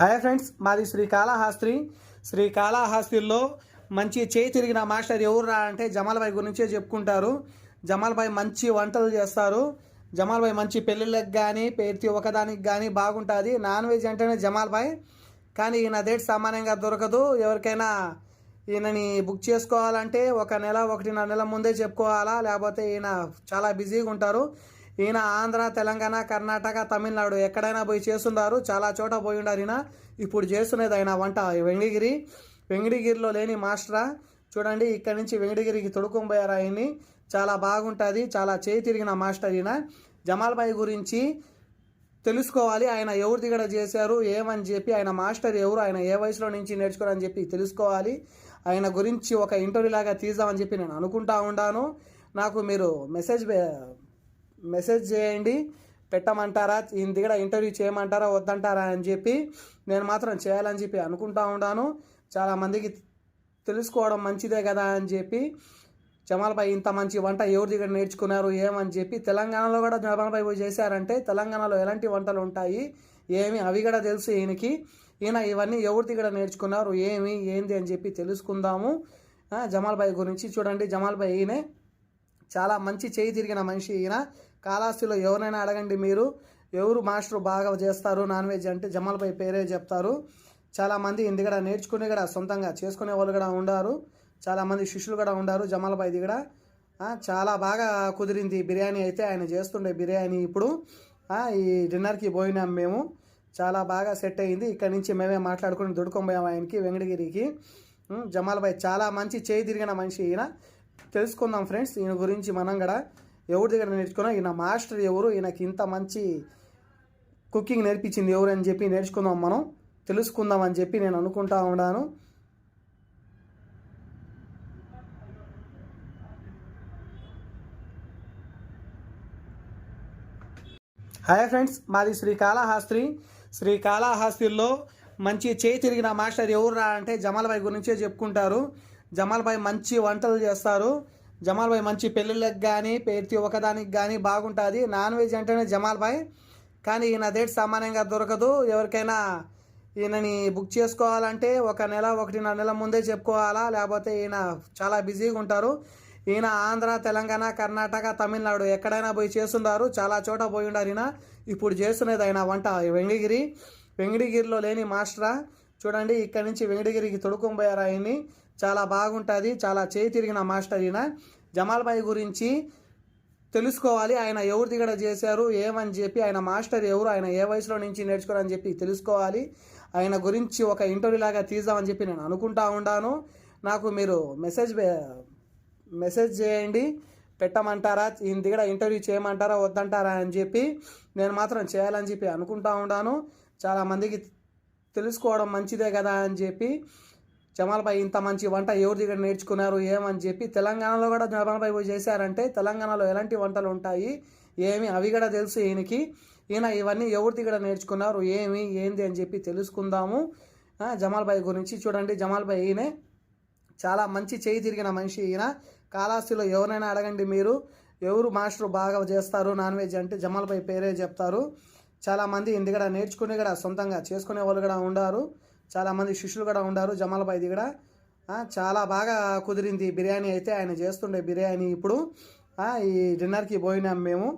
Hi friends, మాది శ్రీకాళహస్తిలో మంచి చేయి తిరిగిన మాస్టర్ ఎవరురా అంటే జమాల్ భాయ్ గురించే చెప్పుకుంటారు. జమాల్ భాయ్ మంచి వంటలు చేస్తారు. జమాల్ భాయ్ మంచి పెళ్ళిళ్ళకి కానీ ప్రతి ఒక్కదానికి కానీ బాగుంటుంది. నాన్ వెజ్ అంటేనే జమాల్ భాయ్. కానీ ఈయన డేట్ సామాన్యంగా దొరకదు. ఎవరికైనా ఈయనని బుక్ చేసుకోవాలంటే ఒకటిన్నర నెల ముందే చెప్పుకోవాలా, లేకపోతే ఈయన చాలా బిజీగా ఉంటారు. ఈయన ఆంధ్ర, తెలంగాణ, కర్ణాటక, తమిళనాడు ఎక్కడైనా పోయి చేస్తున్నారు. చాలా చోట పోయి ఉన్నారు. ఈయన ఇప్పుడు చేస్తున్నది ఆయన వంట వెంకటగిరిలో లేని మాస్టరా. చూడండి, ఇక్కడి నుంచి వెంకటగిరికి తొడుకొని పోయారు. ఆయన్ని చాలా బాగుంటుంది. చాలా చేయి తిరిగిన మాస్టర్ ఈయన. జమాల్ భాయ్ గురించి తెలుసుకోవాలి. ఆయన ఎవరు దిగడ చేశారు ఏమని చెప్పి, ఆయన మాస్టర్ ఎవరు, ఆయన ఏ వయసులో నుంచి నేర్చుకోవాలని చెప్పి తెలుసుకోవాలి. ఆయన గురించి ఒక ఇంటర్వ్యూ లాగా తీద్దామని చెప్పి నేను అనుకుంటా ఉన్నాను. నాకు మీరు మెసేజ్ చేయండి, పెట్టమంటారా, ఈయన దిగడ ఇంటర్వ్యూ చేయమంటారా వద్దంటారా అని చెప్పి. నేను మాత్రం చేయాలని చెప్పి అనుకుంటా ఉన్నాను. చాలామందికి తెలుసుకోవడం మంచిదే కదా అని చెప్పి. జమాల్ భాయ్ ఇంత మంచి వంట ఎవరి దగ్గర నేర్చుకున్నారు ఏమని చెప్పి. తెలంగాణలో కూడా జమాల్ భాయ్ పోయి చేశారంటే తెలంగాణలో ఎలాంటి వంటలు ఉంటాయి ఏమి అవి కూడా తెలుసు ఈయనకి. ఈయన ఇవన్నీ ఎవరి దగ్గర నేర్చుకున్నారు ఏంది అని చెప్పి తెలుసుకుందాము జమాల్ భాయ్ గురించి. చూడండి, జమాల్ భాయ్ ఈయనే చాలా మంచి చేయి తిరిగిన మనిషి ఈయన. కాళహస్తిలో ఎవరైనా అడగండి మీరు, ఎవరు మాస్టర్ బాగా చేస్తారు నాన్ వెజ్ అంటే జమాల్ భాయ్ పేరే చెప్తారు. చాలామంది ఇంటి కూడా నేర్చుకుని కూడా సొంతంగా చేసుకునే వాళ్ళు కూడా ఉన్నారు. చాలామంది శిష్యులు కూడా ఉన్నారు జమాల్ భాయ్ దగ్గర. చాలా బాగా కుదిరింది బిర్యానీ అయితే. ఆయన చేస్తుండే బిర్యానీ ఇప్పుడు ఈ డిన్నర్కి పోయినాం మేము. చాలా బాగా సెట్ అయ్యింది. ఇక్కడ నుంచి మేమే మాట్లాడుకుని దొడుకొని పోయాము ఆయనకి వెంకటగిరికి. జమాల్ భాయ్ చాలా మంచి చేయి తిరిగిన మనిషి ఈయన. తెలుసుకుందాం ఫ్రెండ్స్ ఈయన గురించి. మనం కూడా ఎవరి దగ్గర నేర్చుకున్నా, ఈయన మాస్టర్ ఎవరు, ఈయనకి ఇంత మంచి కుకింగ్ నేర్పించింది ఎవరు అని చెప్పి నేర్చుకుందాం, మనం తెలుసుకుందాం అని చెప్పి నేను అనుకుంటా ఉన్నాను. హాయ్ ఫ్రెండ్స్, మాది శ్రీకాళహస్తిలో మంచి చేయి తిరిగిన మాస్టర్ ఎవరురా అంటే జమాల్ భాయ్ గురించే చెప్పుకుంటారు. జమాల్ భాయ్ మంచి వంటలు చేస్తారు. జమాల్ భాయ్ మంచి పెళ్ళిళ్ళకి కానీ ప్రతి ఒక్కదానికి కానీ బాగుంటుంది. నాన్ వెజ్ అంటేనే జమాల్ భాయ్. కానీ ఈయన డేట్ సామాన్యంగా దొరకదు. ఎవరికైనా ఈయనని బుక్ చేసుకోవాలంటే ఒకటిన్నర నెల ముందే చెప్పుకోవాలా, లేకపోతే ఈయన చాలా బిజీగా ఉంటారు. ఈయన ఆంధ్ర, తెలంగాణ, కర్ణాటక, తమిళనాడు ఎక్కడైనా పోయి చేస్తున్నారు. చాలా చోట పోయి ఉన్నారు. ఈయన ఇప్పుడు చేస్తున్నది ఆయన వంట వెంకటగిరిలో లేని మాస్టరా. చూడండి, ఇక్కడి నుంచి వెంకటగిరికి తొడుకొని పోయారు. ఆయన్ని చాలా బాగుంటుంది. చాలా చేయి తిరిగిన మాస్టర్ ఈయన. జమాల్ భాయ్ గురించి తెలుసుకోవాలి. ఆయన ఎవరు దిగడ చేశారు ఏమని చెప్పి, ఆయన మాస్టర్ ఎవరు, ఆయన ఏ వయసులో నుంచి నేర్చుకోవాలని చెప్పి తెలుసుకోవాలి. ఆయన గురించి ఒక ఇంటర్వ్యూ లాగా తీద్దామని చెప్పి నేను అనుకుంటా ఉన్నాను. నాకు మీరు మెసేజ్ చేయండి, పెట్టమంటారా, ఈయన దిగడ ఇంటర్వ్యూ చేయమంటారా వద్దంటారా అని చెప్పి. నేను మాత్రం చేయాలని చెప్పి అనుకుంటా ఉన్నాను. చాలామందికి తెలుసుకోవడం మంచిదే కదా అని చెప్పి. జమాల్ భాయ్ ఇంత మంచి వంట ఎవరి దగ్గర నేర్చుకున్నారు ఏమని చెప్పి. తెలంగాణలో కూడా జమాల్ భాయ్ పోయి చేశారంటే తెలంగాణలో ఎలాంటి వంటలు ఉంటాయి అవి కూడా తెలుసు ఈయనకి. ఈయన ఇవన్నీ ఎవరి దగ్గర నేర్చుకున్నారు ఏంది అని చెప్పి తెలుసుకుందాము జమాల్ భాయ్ గురించి. చూడండి, జమాల్ భాయ్ ఈయనే చాలా మంచి చేయి తిరిగిన మనిషి ఈయన. కాళహస్తిలో ఎవరైనా అడగండి మీరు, ఎవరు మాస్టర్ బాగా చేస్తారు నాన్ వెజ్ అంటే జమాల్ భాయ్ పేరే చెప్తారు. చాలామంది ఇంటి కూడా నేర్చుకుని కూడా సొంతంగా చేసుకునే వాళ్ళు కూడా ఉన్నారు. చాలామంది శిష్యులు కూడా ఉన్నారు జమాల్ భాయ్ దగ్గర. చాలా బాగా కుదిరింది బిర్యానీ అయితే. ఆయన చేస్తుండే బిర్యానీ ఇప్పుడు ఈ డిన్నర్కి పోయినాం మేము.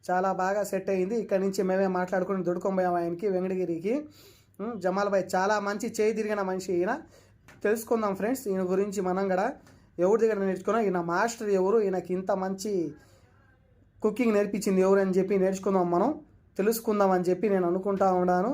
చాలా బాగా సెట్ అయ్యింది. ఇక్కడ నుంచి మేమే మాట్లాడుకుని దొడుకొని పోయాము ఆయనకి వెంకటగిరికి. జమాల్ భాయ్ చాలా మంచి చేయి తిరిగిన మనిషి ఈయన. తెలుసుకుందాం ఫ్రెండ్స్ ఈయన గురించి. మనం కూడా ఎవరి దగ్గర నేర్చుకున్నా, ఈయన మాస్టర్ ఎవరు, ఈయనకి ఇంత మంచి కుకింగ్ నేర్పించింది ఎవరు అని చెప్పి నేర్చుకుందాం, మనం తెలుసుకుందాం అని చెప్పి నేను అనుకుంటా ఉన్నాను.